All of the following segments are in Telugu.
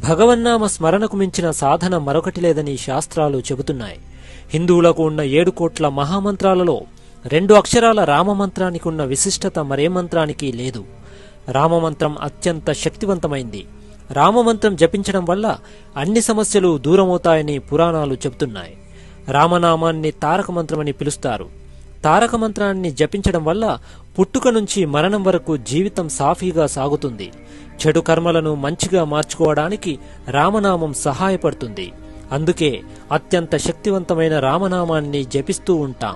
భగవన్నామ స్మరణకు మించిన సాధన మరొకటి లేదని శాస్త్రాలు చెబుతున్నాయి. హిందువులకు ఉన్న 7 కోట్ల మహామంత్రాలలో 2 అక్షరాల రామమంత్రానికి ఉన్న విశిష్టత మరే మంత్రానికి లేదు. రామమంత్రం అత్యంత శక్తివంతమైంది. రామమంత్రం జపించడం వల్ల అన్ని సమస్యలు దూరమవుతాయని పురాణాలు చెబుతున్నాయి. రామనామాన్ని తారక మంత్రమని పిలుస్తారు. తారక మంత్రాన్ని జపించడం వల్ల పుట్టుక నుంచి మరణం వరకు జీవితం సాఫీగా సాగుతుంది. చెడు కర్మలను మంచిగా మార్చుకోవడానికి రామనామం సహాయపడుతుంది. అందుకే అత్యంత శక్తివంతమైన రామనామాన్ని జపిస్తూ ఉంటాం.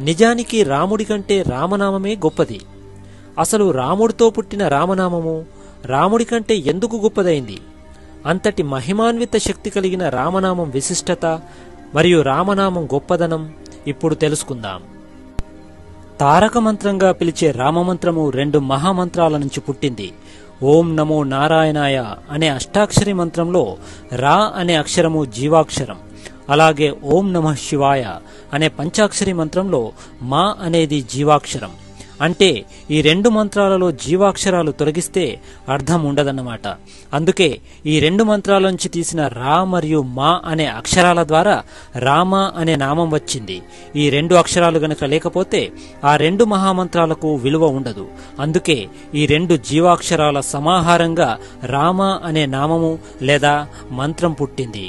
నిజానికి రాముడి కంటే రామనామమే గొప్పది. అసలు రాముడితో పుట్టిన రామనామము రాముడి కంటే ఎందుకు గొప్పదైంది? అంతటి మహిమాన్విత శక్తి కలిగిన రామనామం విశిష్టత మరియు రామనామం గొప్పదనం ఇప్పుడు తెలుసుకుందాం. తారక మంత్రంగా పిలిచే రామమంత్రము 2 మహామంత్రాల నుంచి పుట్టింది. ఓం నమో నారాయణాయ అనే అష్టాక్షరి మంత్రంలో రా అనే అక్షరము జీవాక్షరం. అలాగే ఓం నమః శివాయ అనే పంచాక్షరి మంత్రంలో మా అనేది జీవాక్షరం. అంటే ఈ 2 మంత్రాలలో జీవాక్షరాలు తొలగిస్తే అర్థం ఉండదన్నమాట. అందుకే ఈ 2 మంత్రాల నుంచి తీసిన రా మరియు మా అనే అక్షరాల ద్వారా రామ అనే నామం వచ్చింది. ఈ 2 అక్షరాలు గనక లేకపోతే ఆ 2 మహామంత్రాలకు విలువ ఉండదు. అందుకే ఈ 2 జీవాక్షరాల సమాహారంగా రామ అనే నామము లేదా మంత్రం పుట్టింది.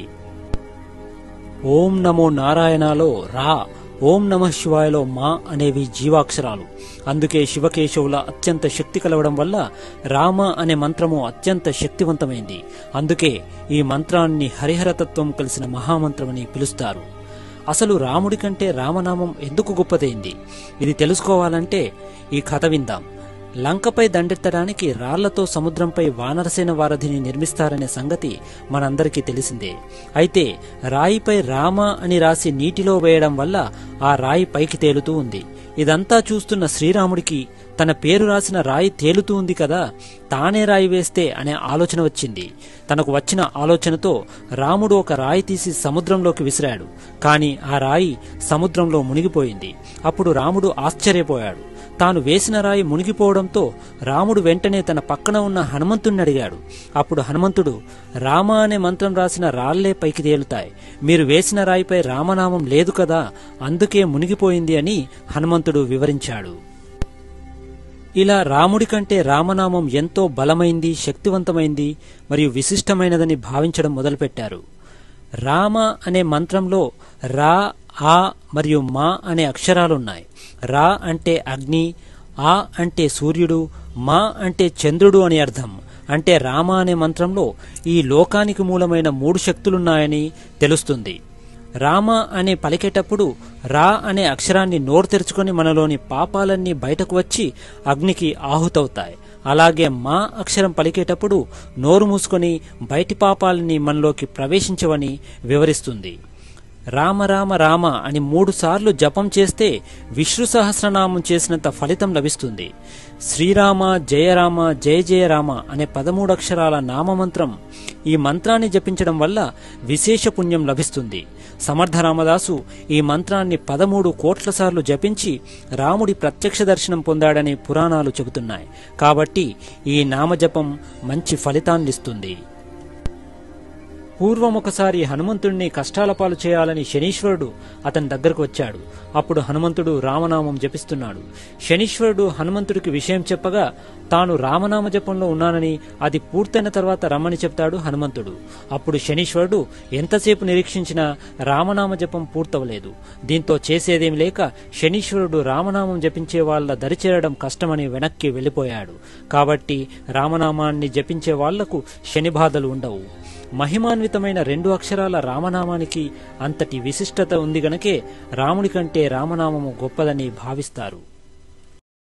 ఓం నమో నారాయణలో రా, ఓం నమః శివాయలో మా అనేవి జీవాక్షరాలు. అందుకే శివకేశవుల అత్యంత శక్తి కలవడం వల్ల రామ అనే మంత్రము అత్యంత శక్తివంతమైంది. అందుకే ఈ మంత్రాన్ని హరిహరతత్వం కలిసిన మహామంత్రమని పిలుస్తారు. అసలు రాముడి కంటే రామనామం ఎందుకు గొప్పదైంది? ఇది తెలుసుకోవాలంటే ఈ కథ విందాం. లంకపై దండెత్తడానికి రాళ్లతో సముద్రంపై వానరసేన వారధిని నిర్మిస్తారనే సంగతి మనందరికీ తెలిసిందే. అయితే రాయిపై రామ అని రాసి నీటిలో వేయడం వల్ల ఆ రాయి పైకి తేలుతూ ఉంది. ఇదంతా చూస్తున్న శ్రీరాముడికి తన పేరు రాసిన రాయి తేలుతూ ఉంది కదా, తానే రాయి వేస్తే అనే ఆలోచన వచ్చింది. తనకు వచ్చిన ఆలోచనతో రాముడు ఒక రాయి తీసి సముద్రంలోకి విసిరాడు. కాని ఆ రాయి సముద్రంలో మునిగిపోయింది. అప్పుడు రాముడు ఆశ్చర్యపోయాడు. తాను వేసిన రాయి మునిగిపోవడంతో రాముడు వెంటనే తన పక్కన ఉన్న హనుమంతుణ్ణి అడిగాడు. అప్పుడు హనుమంతుడు, రామ అనే మంత్రం రాసిన రాళ్లే పైకి తేలుతాయి, మీరు వేసిన రాయిపై రామనామం లేదు కదా, అందుకే మునిగిపోయింది అని హనుమంతుడు వివరించాడు. ఇలా రాముడి కంటే రామనామం ఎంతో బలమైంది, శక్తివంతమైంది మరియు విశిష్టమైనదని భావించడం మొదలుపెట్టారు. రామ అనే మంత్రంలో రా, ఆ మరియు మా అనే అక్షరాలున్నాయి. రా అంటే అగ్ని, ఆ అంటే సూర్యుడు, మా అంటే చంద్రుడు అని అర్థం. అంటే రామ అనే మంత్రంలో ఈ లోకానికి మూలమైన 3 శక్తులున్నాయని తెలుస్తుంది. రామ అనే పలికేటప్పుడు రా అనే అక్షరాన్ని నోరు తెరుచుకొని మనలోని పాపాలన్నీ బయటకు వచ్చి అగ్నికి ఆహుతవుతాయి. అలాగే మా అక్షరం పలికేటప్పుడు నోరు మూసుకొని బయటి పాపాలని మనలోకి ప్రవేశించవని వివరిస్తుంది. రామ రామ రామ అని 3 సార్లు జపం చేస్తే విష్ణు సహస్రనామం చేసినంత ఫలితం లభిస్తుంది. శ్రీరామ జయరామ జయ జయ రామ అనే 13 అక్షరాల నామమంత్రం. ఈ మంత్రాన్ని జపించడం వల్ల విశేష పుణ్యం లభిస్తుంది. సమర్థ రామదాసు ఈ మంత్రాన్ని 13 కోట్ల సార్లు జపించి రాముడి ప్రత్యక్ష దర్శనం పొందాడని పురాణాలు చెబుతున్నాయి. కాబట్టి ఈ నామజపం మంచి ఫలితాన్నిస్తుంది. పూర్వం ఒకసారి హనుమంతుడిని కష్టాల పాలు చేయాలని శనీశ్వరుడు అతని దగ్గరకు వచ్చాడు. అప్పుడు హనుమంతుడు రామనామం జపిస్తున్నాడు. శనీశ్వరుడు హనుమంతుడికి విషయం చెప్పగా తాను రామనామ జపంలో ఉన్నానని, అది పూర్తయిన తర్వాత రమ్మని చెప్తాడు హనుమంతుడు. అప్పుడు శనీశ్వరుడు ఎంతసేపు నిరీక్షించినా రామనామ జపం పూర్తవలేదు. దీంతో చేసేదేమి లేక శనీశ్వరుడు రామనామం జపించే వాళ్ల దరిచేరడం కష్టమని వెనక్కి వెళ్లిపోయాడు. కాబట్టి రామనామాన్ని జపించే వాళ్లకు శని బాధలు ఉండవు. మహిమాన్వితమైన 2 అక్షరాల రామనామానికి అంతటి విశిష్టత ఉంది గనకే రాముడి కంటే రామనామము గొప్పదని భావిస్తారు.